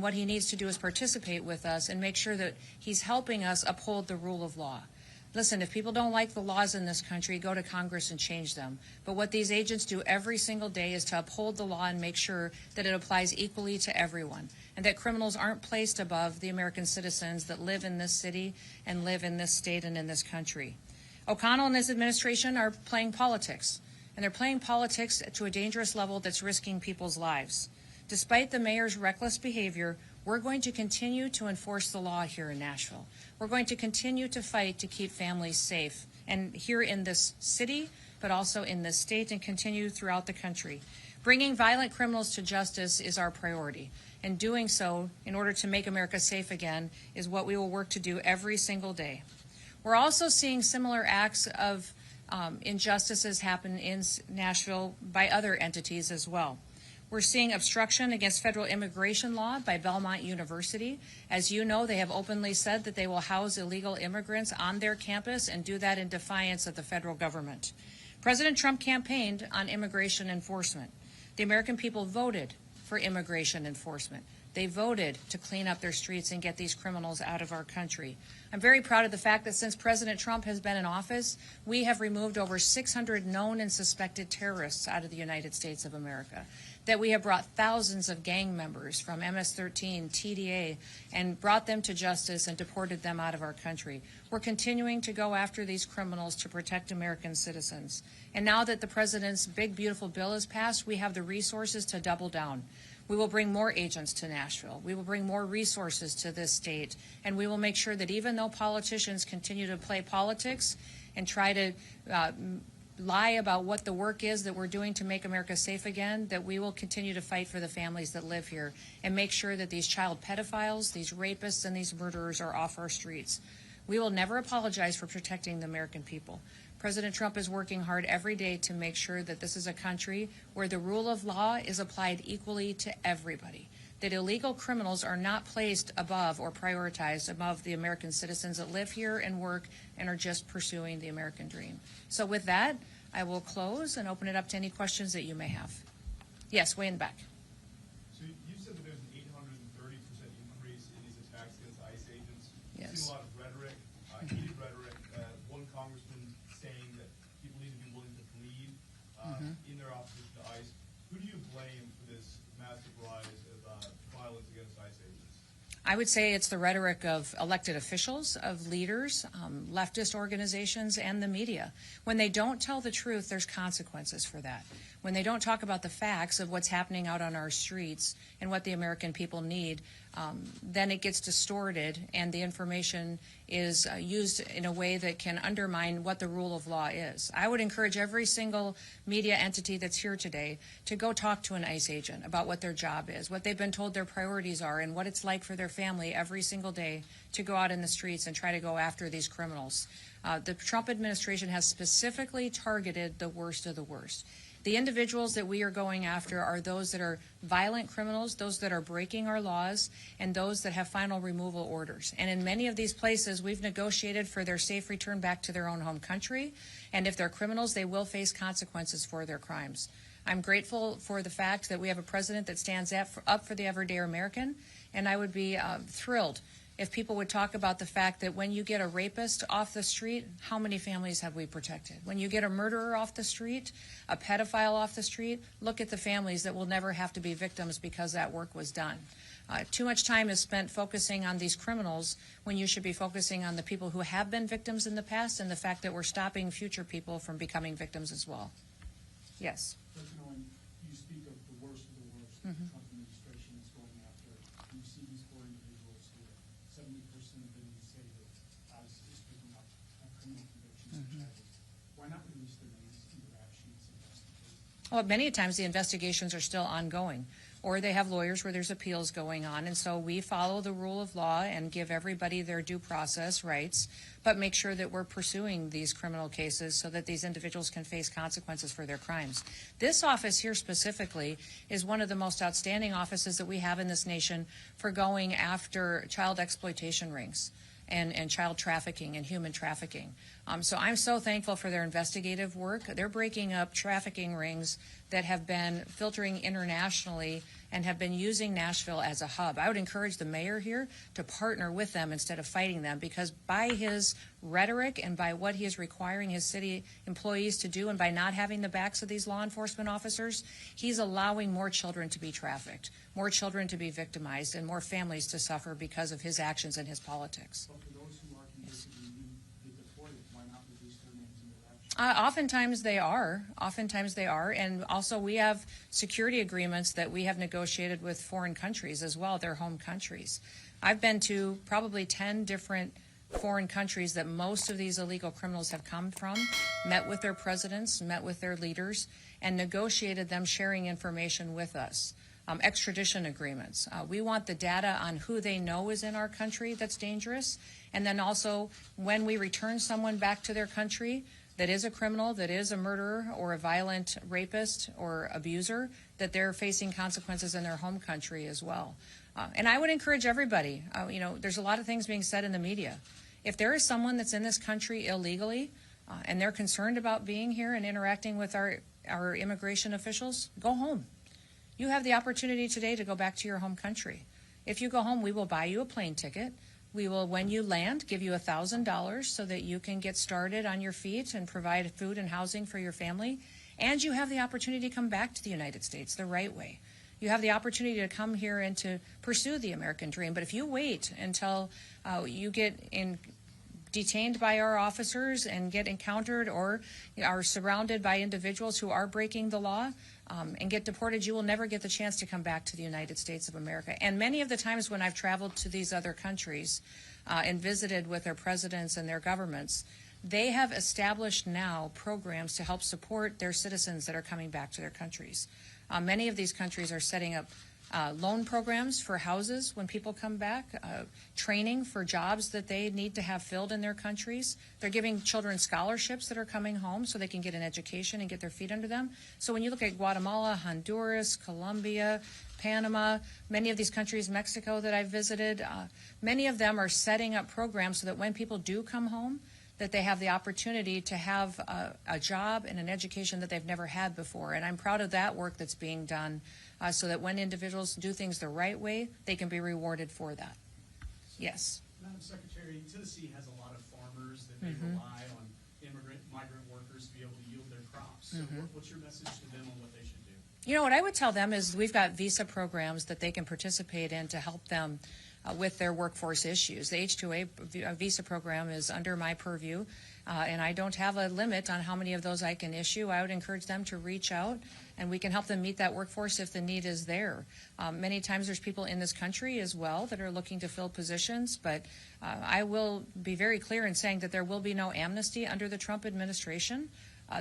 what he needs to do is participate with us and make sure that he's helping us uphold the rule of law. Listen, if people don't like the laws in this country, go to Congress and change them. But what these agents do every single day is to uphold the law and make sure that it applies equally to everyone, and that criminals aren't placed above the American citizens that live in this city and live in this state and in this country. O'Connell and his administration are playing politics, and they're playing politics to a dangerous level that's risking people's lives. Despite the mayor's reckless behavior, we're going to continue to enforce the law here in Nashville. We're going to continue to fight to keep families safe, and here in this city, but also in this state, and continue throughout the country. Bringing violent criminals to justice is our priority, and doing so in order to make America safe again is what we will work to do every single day. We're also seeing similar acts of injustices happen in Nashville by other entities as well. We're seeing obstruction against federal immigration law by Belmont University. As you know, they have openly said that they will house illegal immigrants on their campus and do that in defiance of the federal government. President Trump campaigned on immigration enforcement. The American people voted for immigration enforcement. They voted to clean up their streets and get these criminals out of our country. I'm very proud of the fact that since President Trump has been in office, we have removed over 600 known and suspected terrorists out of the United States of America, that we have brought thousands of gang members from MS-13, TDA, and brought them to justice and deported them out of our country. We're continuing to go after these criminals to protect American citizens. And now that the president's big, beautiful bill is passed, we have the resources to double down. We will bring more agents to Nashville. We will bring more resources to this state. And we will make sure that even though politicians continue to play politics and try to lie about what the work is that we're doing to make America safe again, that we will continue to fight for the families that live here and make sure that these child pedophiles, these rapists, and these murderers are off our streets. We will never apologize for protecting the American people. President Trump is working hard every day to make sure that this is a country where the rule of law is applied equally to everybody, that illegal criminals are not placed above or prioritized above the American citizens that live here and work and are just pursuing the American dream. So with that, I will close and open it up to any questions that you may have. Yes, way in the back. So you said that there's an 830% increase in these attacks against ICE agents. Yes. You've seen a lot of rhetoric, heated rhetoric. One congressman saying that people need to be willing to bleed in their opposition to ICE. Who do you blame for this massive rise of violence against ICE agents? I would say it's the rhetoric of elected officials, of leaders, leftist organizations, and the media. When they don't tell the truth, there's consequences for that. When they don't talk about the facts of what's happening out on our streets and what the American people need, then it gets distorted and the information is used in a way that can undermine what the rule of law is. I would encourage every single media entity that's here today to go talk to an ICE agent about what their job is, what they've been told their priorities are, and what it's like for their family every single day to go out in the streets and try to go after these criminals. The Trump administration has specifically targeted the worst of the worst. The individuals that we are going after are those that are violent criminals, those that are breaking our laws, and those that have final removal orders. And in many of these places, we've negotiated for their safe return back to their own home country. And if they're criminals, they will face consequences for their crimes. I'm grateful for the fact that we have a president that stands up for the everyday American, and I would be thrilled if people would talk about the fact that when you get a rapist off the street, how many families have we protected? When you get a murderer off the street, a pedophile off the street, look at the families that will never have to be victims because that work was done. Too much time is spent focusing on these criminals when you should be focusing on the people who have been victims in the past and the fact that we're stopping future people from becoming victims as well. Yes. President Noem, you speak of the worst of the worst that the Trump administration is going after. You see these four individuals who 70% of them say that ICE is picking up criminal convictions and charges. Why not release their names in the rap sheets and investigate? Well, many times the investigations are still ongoing, or they have lawyers where there's appeals going on, and so we follow the rule of law and give everybody their due process rights, but make sure that we're pursuing these criminal cases so that these individuals can face consequences for their crimes. This office here specifically is one of the most outstanding offices that we have in this nation for going after child exploitation rings and child trafficking and human trafficking. So I'm so thankful for their investigative work. They're breaking up trafficking rings that have been filtering internationally and have been using Nashville as a hub. I would encourage the mayor here to partner with them instead of fighting them, because by his rhetoric and by what he is requiring his city employees to do, and by not having the backs of these law enforcement officers, he's allowing more children to be trafficked, more children to be victimized, and more families to suffer because of his actions and his politics. But for those who are convicted and need to get deported, why not reduce their names in the rap sheet? Oftentimes they are. Oftentimes they are. And also we have security agreements that we have negotiated with foreign countries as well, their home countries. I've been to probably 10 different foreign countries that most of these illegal criminals have come from, met with their presidents, met with their leaders, and negotiated them sharing information with us. Extradition agreements. We want the data on who they know is in our country that's dangerous. And then also when we return someone back to their country that is a criminal, that is a murderer or a violent rapist or abuser, that they're facing consequences in their home country as well. And I would encourage everybody, there's a lot of things being said in the media. If there is someone that's in this country illegally and they're concerned about being here and interacting with our immigration officials, go home. You have the opportunity today to go back to your home country. If you go home, we will buy you a plane ticket. We will, when you land, give you $1,000 so that you can get started on your feet and provide food and housing for your family. And you have the opportunity to come back to the United States the right way. You have the opportunity to come here and to pursue the American dream. But if you wait until you get detained by our officers and get encountered or are surrounded by individuals who are breaking the law and get deported, you will never get the chance to come back to the United States of America. And many of the times when I've traveled to these other countries and visited with their presidents and their governments, they have established now programs to help support their citizens that are coming back to their countries. Many of these countries are setting up loan programs for houses when people come back, training for jobs that they need to have filled in their countries. They're giving children scholarships that are coming home so they can get an education and get their feet under them. So when you look at Guatemala, Honduras, Colombia, Panama, many of these countries, Mexico that I've visited, many of them are setting up programs so that when people do come home, that they have the opportunity to have a job and an education that they've never had before. And I'm proud of that work that's being done so that when individuals do things the right way, they can be rewarded for that. Yes. Madam Secretary, Tennessee has a lot of farmers that they rely on migrant workers to be able to yield their crops. So what's your message to them on what they should do? You know, what I would tell them is we've got visa programs that they can participate in to help them with their workforce issues. The H-2A visa program is under my purview, and I don't have a limit on how many of those I can issue. I would encourage them to reach out, and we can help them meet that workforce if the need is there. Many times there's people in this country as well that are looking to fill positions, but I will be very clear in saying that there will be no amnesty under the Trump administration.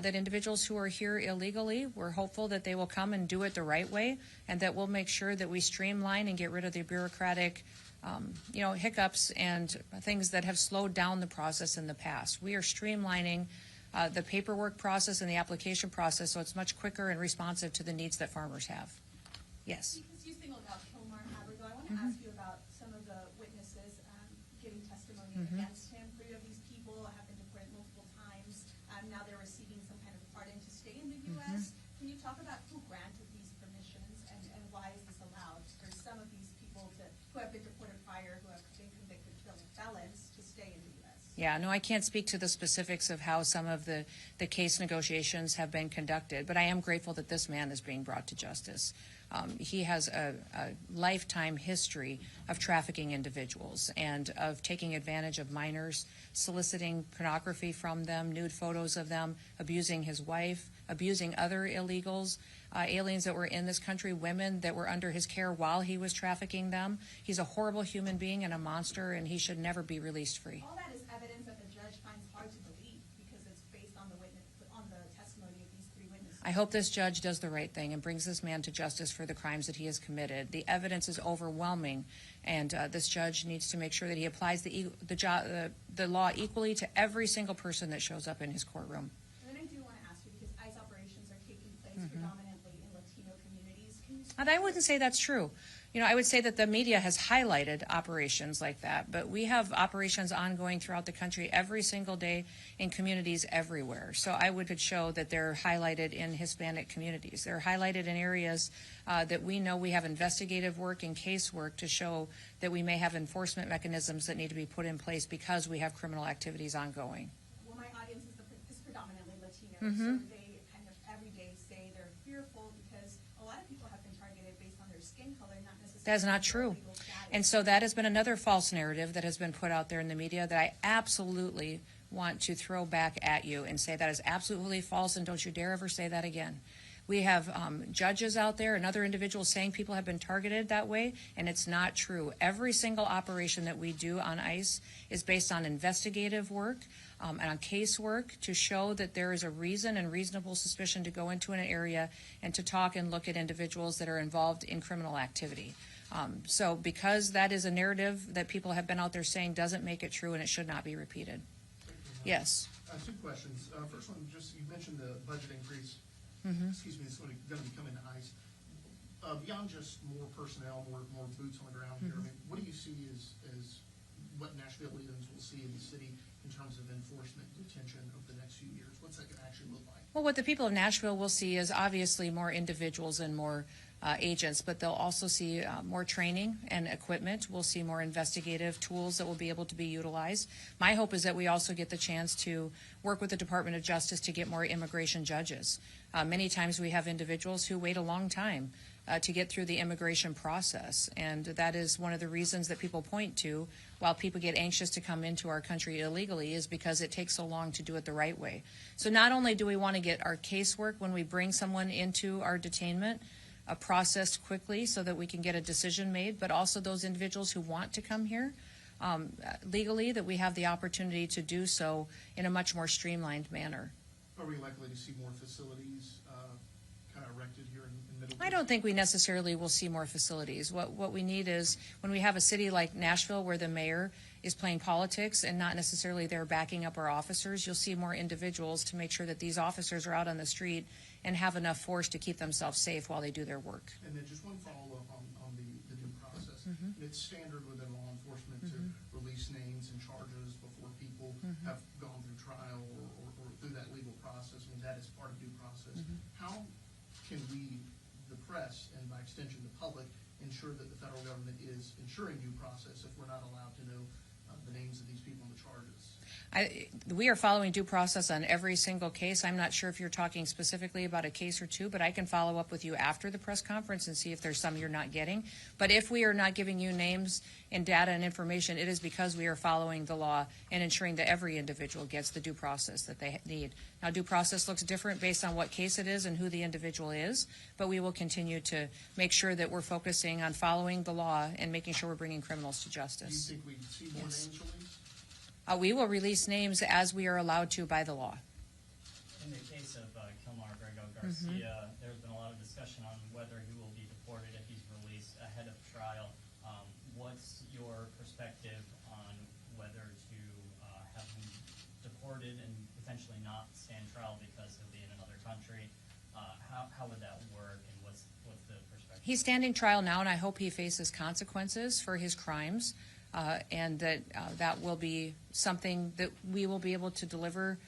That individuals who are here illegally, we're hopeful that they will come and do it the right way, and that we'll make sure that we streamline and get rid of the bureaucratic hiccups and things that have slowed down the process in the past. We are streamlining the paperwork process and the application process so it's much quicker and responsive to the needs that farmers have. Yes. Because you singled out Kilmar Habergo, I want to ask you about some of the witnesses giving testimony against him. 3 of these people have been deported multiple times. Now they're receiving some kind of pardon to stay in the U.S. Can you talk about who granted these permissions and why is this allowed for some of these people who have been deported prior, who have been convicted felons, to stay in the U.S.? Yeah, no, I can't speak to the specifics of how some of the case negotiations have been conducted, but I am grateful that this man is being brought to justice. He has a lifetime history of trafficking individuals and of taking advantage of minors, soliciting pornography from them, nude photos of them, abusing his wife, abusing other illegals, aliens that were in this country, women that were under his care while he was trafficking them. He's a horrible human being and a monster, and he should never be released free. All that is evidence that the judge finds hard to believe because it's based on the testimony of these 3 witnesses. I hope this judge does the right thing and brings this man to justice for the crimes that he has committed. The evidence is overwhelming, and this judge needs to make sure that he applies the law equally to every single person that shows up in his courtroom. And then I do want to ask you, because ICE operations are taking place predominantly in Latino communities. Can you And I wouldn't say that's true. I would say that the media has highlighted operations like that, but we have operations ongoing throughout the country every single day in communities everywhere. So I could show that they're highlighted in Hispanic communities. They're highlighted in areas that we know we have investigative work and casework to show that we may have enforcement mechanisms that need to be put in place because we have criminal activities ongoing. Well, my audience is predominantly Latino, Mm-hmm. so they kind of every day say they're fearful because a lot of people have been targeted based on their skin color, not necessarily. That is not their true. legal status. And so that has been another false narrative that has been put out there in the media that I absolutely want to throw back at you and say that is absolutely false, and don't you dare ever say that again. We have judges out there and other individuals saying people have been targeted that way, and it's not true. Every single operation that we do on ICE is based on investigative work and on casework to show that there is a reason and reasonable suspicion to go into an area and to talk and look at individuals that are involved in criminal activity. So because that is a narrative that people have been out there saying doesn't make it true, and it should not be repeated. Yes. Two questions. First one, just you mentioned the budget increase. Mm-hmm. Excuse me, it's going to be coming to ICE. Beyond just more personnel, more boots on the ground here, I mean, what do you see as what Nashvilleians will see in the city in terms of enforcement detention over the next few years? What's that going to actually look like? Well, what the people of Nashville will see is obviously more individuals and more agents, but they'll also see more training and equipment. We'll see more investigative tools that will be able to be utilized. My hope is that we also get the chance to work with the Department of Justice to get more immigration judges. Many times we have individuals who wait a long time to get through the immigration process, and that is one of the reasons that people point to while people get anxious to come into our country illegally is because it takes so long to do it the right way. So not only do we want to get our casework when we bring someone into our detainment processed quickly so that we can get a decision made, but also those individuals who want to come here legally, that we have the opportunity to do so in a much more streamlined manner. Are we likely to see more facilities kind of erected here in Middle? I don't think we necessarily will see more facilities. What we need is when we have a city like Nashville where the mayor is playing politics and not necessarily there backing up our officers, you'll see more individuals to make sure that these officers are out on the street and have enough force to keep themselves safe while they do their work. And then just one follow-up on the due process. Mm-hmm. It's standard within law enforcement to release names and charges before people have gone through trial or through that legal process. I mean, that is part of due process. How can we, the press, and by extension the public, ensure that the federal government is ensuring due process if we're not allowed to know the names of these people and the charges? We are following due process on every single case. I'm not sure if you're talking specifically about a case or two, but I can follow up with you after the press conference and see if there's some you're not getting. But if we are not giving you names and data and information, it is because we are following the law and ensuring that every individual gets the due process that they need. Now, due process looks different based on what case it is and who the individual is, but we will continue to make sure that we're focusing on following the law and making sure we're bringing criminals to justice. Do you think we'd see more names released? We will release names as we are allowed to by the law. In the case of Kilmar Grego Garcia, there's been a lot of discussion on whether he will be deported if he's released ahead of trial. What's your perspective on whether to have him deported and potentially not stand trial because he'll be in another country? How would that work, and what's the perspective? He's standing trial now, and I hope he faces consequences for his crimes. And that will be something that we will be able to deliver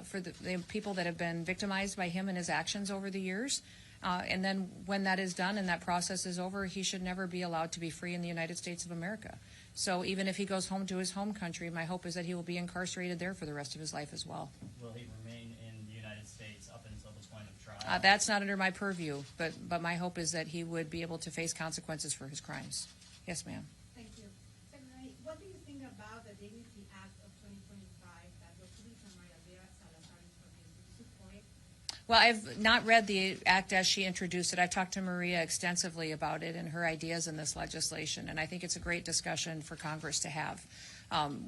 for the people that have been victimized by him and his actions over the years. And then when that is done and that process is over, he should never be allowed to be free in the United States of America. So even if he goes home to his home country, my hope is that he will be incarcerated there for the rest of his life as well. Will he remain in the United States up until the point of trial? That's not under my purview, but my hope is that he would be able to face consequences for his crimes. Yes, ma'am. Thank you. Secretary, what do you think about the Dignity Act of 2025 that was released from Maria Salazar is from? Do you support it? Well, I've not read the act as she introduced it. I've talked to Maria extensively about it and her ideas in this legislation, and I think it's a great discussion for Congress to have.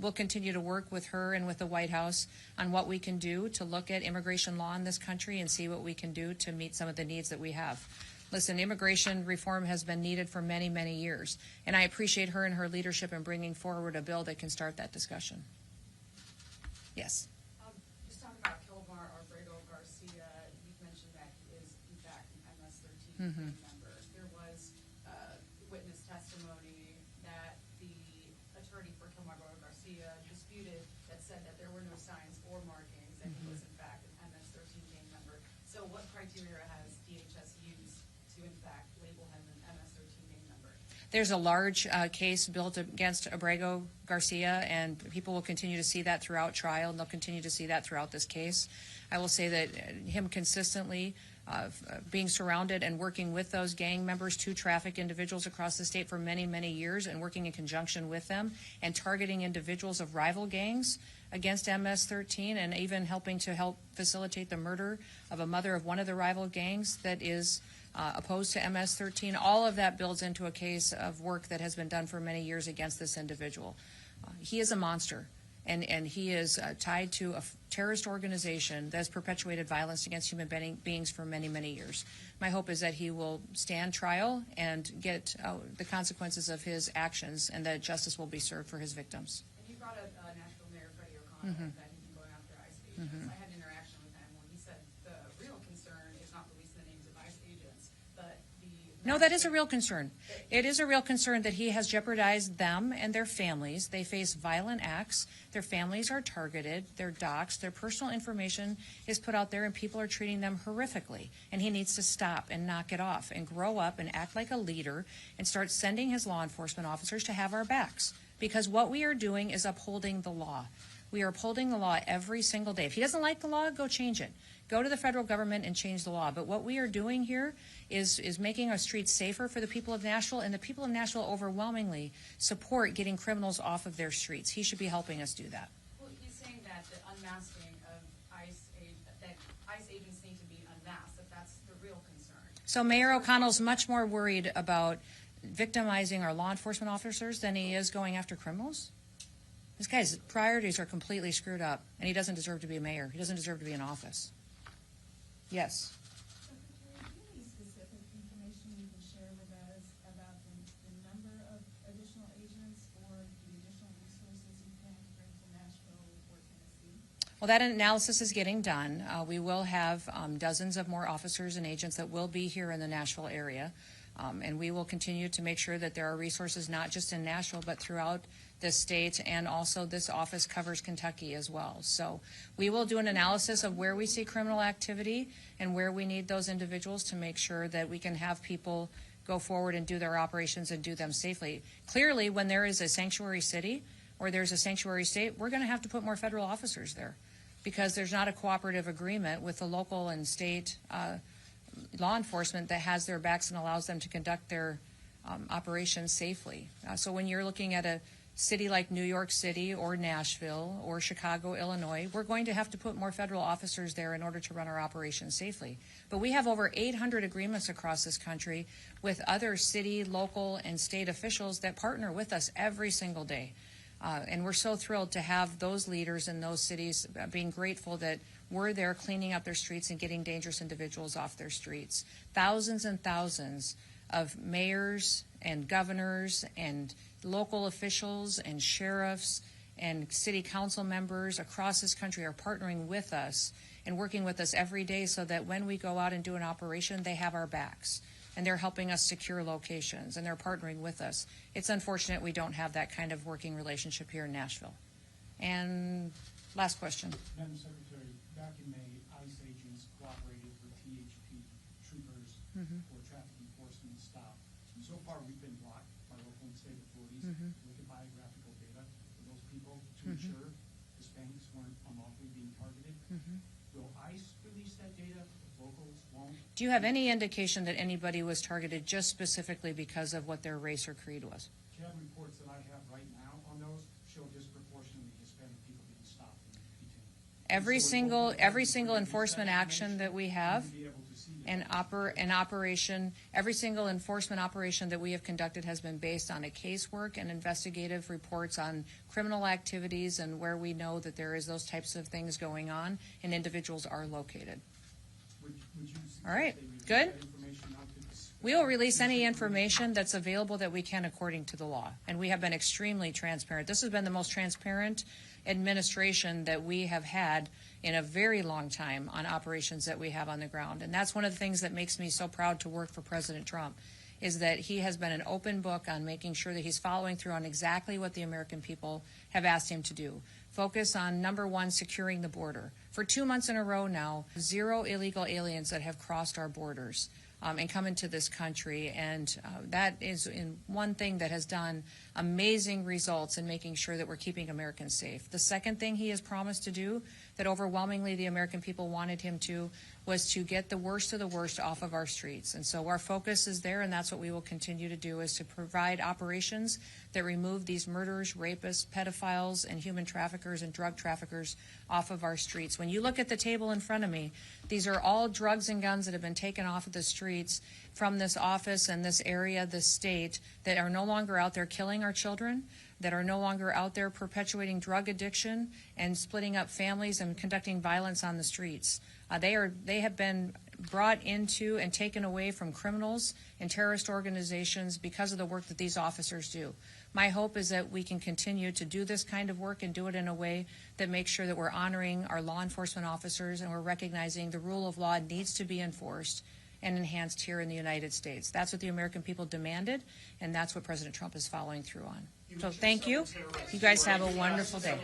We'll continue to work with her and with the White House on what we can do to look at immigration law in this country and see what we can do to meet some of the needs that we have. Listen, immigration reform has been needed for many, many years, and I appreciate her and her leadership in bringing forward a bill that can start that discussion. Yes. Just talking about Kilmar Garcia, you've mentioned that he is, in fact, an MS-13 member. There was witness disputed that said that there were no signs or markings, and he was in fact an MS-13 gang member. So what criteria has DHS used to in fact label him an MS-13 gang member? There's a large case built against Abrego Garcia, and people will continue to see that throughout trial, and they'll continue to see that throughout this case. I will say that him consistently being surrounded and working with those gang members to traffic individuals across the state for many, many years, and working in conjunction with them and targeting individuals of rival gangs against MS-13, and even helping to help facilitate the murder of a mother of one of the rival gangs that is opposed to MS-13. All of that builds into a case of work that has been done for many years against this individual. He is a monster, and he is tied to a terrorist organization that has perpetuated violence against human beings for many, many years. My hope is that he will stand trial and get the consequences of his actions, and that justice will be served for his victims. And you brought up Nashville Mayor Freddie O'Connor, that he's been going after ICE agents. I had an interaction with him when he said the real concern is not releasing the names of ICE agents, but the... No, that is a real concern. It is a real concern that he has jeopardized them and their families. They face violent acts. Their families are targeted. They're doxxed. Their personal information is put out there, and people are treating them horrifically. And he needs to stop and knock it off and grow up and act like a leader and start sending his law enforcement officers to have our backs. Because what we are doing is upholding the law. We are upholding the law every single day. If he doesn't like the law, go change it. Go to the federal government and change the law. But what we are doing here is making our streets safer for the people of Nashville, and the people of Nashville overwhelmingly support getting criminals off of their streets. He should be helping us do that. Well, he's saying that the unmasking of that ICE agents need to be unmasked, that's the real concern. So Mayor O'Connell's much more worried about victimizing our law enforcement officers than he is going after criminals? This guy's priorities are completely screwed up, and he doesn't deserve to be a mayor. He doesn't deserve to be in office. Yes. Secretary, do you have any specific information you can share with us about the number of additional agents or the additional resources you plan to bring to Nashville or Tennessee? Well, that analysis is getting done. We will have dozens of more officers and agents that will be here in the Nashville area. And we will continue to make sure that there are resources not just in Nashville, but throughout the state, and also this office covers Kentucky as well. So we will do an analysis of where we see criminal activity and where we need those individuals to make sure that we can have people go forward and do their operations and do them safely. Clearly, when there is a sanctuary city or there's a sanctuary state, we're going to have to put more federal officers there, because there's not a cooperative agreement with the local and state law enforcement that has their backs and allows them to conduct their operations safely. So when you're looking at a city like New York City or Nashville or Chicago, Illinois, we're going to have to put more federal officers there in order to run our operations safely. But we have over 800 agreements across this country with other city, local, and state officials that partner with us every single day. And we're so thrilled to have those leaders in those cities being grateful that we're there cleaning up their streets and getting dangerous individuals off their streets. Thousands and thousands of mayors and governors and local officials and sheriffs and city council members across this country are partnering with us and working with us every day so that when we go out and do an operation, they have our backs. And they're helping us secure locations, and they're partnering with us. It's unfortunate we don't have that kind of working relationship here in Nashville. And last question. Madam Secretary, back in May, ICE agents cooperated with THP troopers for traffic enforcement stop. So far, we've been blocked by local and state authorities to look at biographical data for those people to ensure Hispanics weren't unlawfully being targeted. Will ICE release that data if locals won't? Do you have any indication that anybody was targeted just specifically because of what their race or creed was? CAD reports that I have right now on those show disproportionately Hispanic people being stopped and detained. Every single enforcement action that we have, every single enforcement operation that we have conducted has been based on a casework and investigative reports on criminal activities and where we know that there is those types of things going on and individuals are located. All right, good. We will release any information that's available that we can according to the law, and we have been extremely transparent. This has been the most transparent administration that we have had in a very long time on operations that we have on the ground, and that's one of the things that makes me so proud to work for President Trump, is that he has been an open book on making sure that he's following through on exactly what the American people have asked him to do. Focus on, number one, securing the border. For 2 months in a row now, 0 illegal aliens that have crossed our borders and come into this country. And that is one thing that has done amazing results in making sure that we're keeping Americans safe. The second thing he has promised to do that overwhelmingly the American people wanted him to was to get the worst of the worst off of our streets. And so our focus is there, and that's what we will continue to do, is to provide operations that remove these murderers, rapists, pedophiles, and human traffickers and drug traffickers off of our streets. When you look at the table in front of me, these are all drugs and guns that have been taken off of the streets from this office and this area, this state, that are no longer out there killing our children, that are no longer out there perpetuating drug addiction and splitting up families and conducting violence on the streets. They have been brought into and taken away from criminals and terrorist organizations because of the work that these officers do. My hope is that we can continue to do this kind of work and do it in a way that makes sure that we're honoring our law enforcement officers and we're recognizing the rule of law needs to be enforced and enhanced here in the United States. That's what the American people demanded, and that's what President Trump is following through on. So thank you. You guys have a wonderful day.